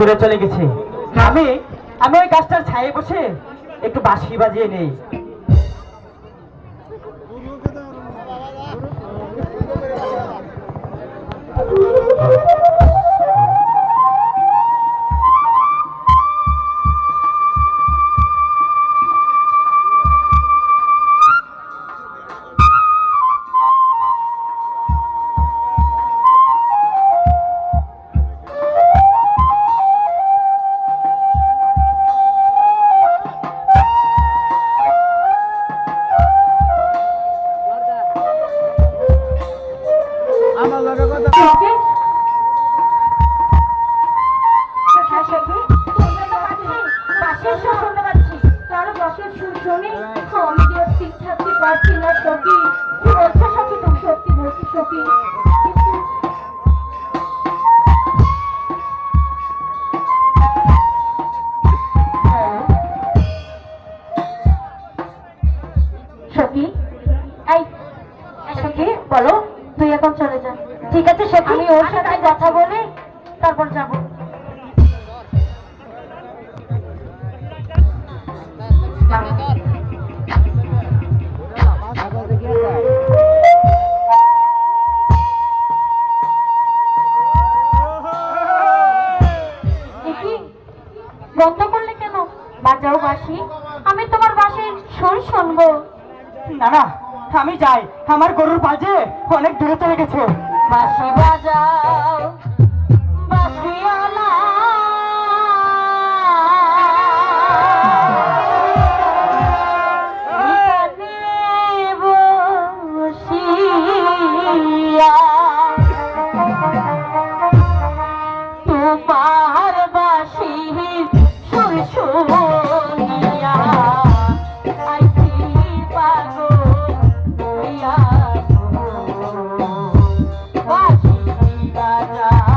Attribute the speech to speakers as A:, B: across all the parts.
A: দূরে চলে গেছে। আমি আমি ওই গাছটার ছায়ে বসে একটু বাঁশি বাজিয়ে নেই।
B: বলো, তুই এখন চলে যা। ঠিক আছে সখী, আমি ওর সাথে কথা বলে তারপর যাবো। বন্ধ করলে কেন? বাজাও বাঁশি, আমি তোমার বাঁশির সুর শুনবো।
A: না না, আমি যাই, আমার গরুর পাজে অনেক দূরে চলে গেছে।
B: বাঁশি বাজাও বাঁশিওয়ালা, তোমার বাঁশি সুর শুনিয়া আইছি পাগল হইয়া, বাঁশি বাজা।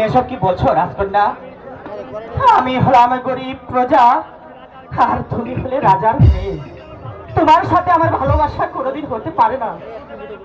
A: তুমি এসব কি বলছো রাজকন্যা? আমি হলাম গরিব প্রজা, আর তুমি হলে রাজার মেয়ে। তোমার সাথে আমার ভালোবাসা কোনোদিন হতে পারে না।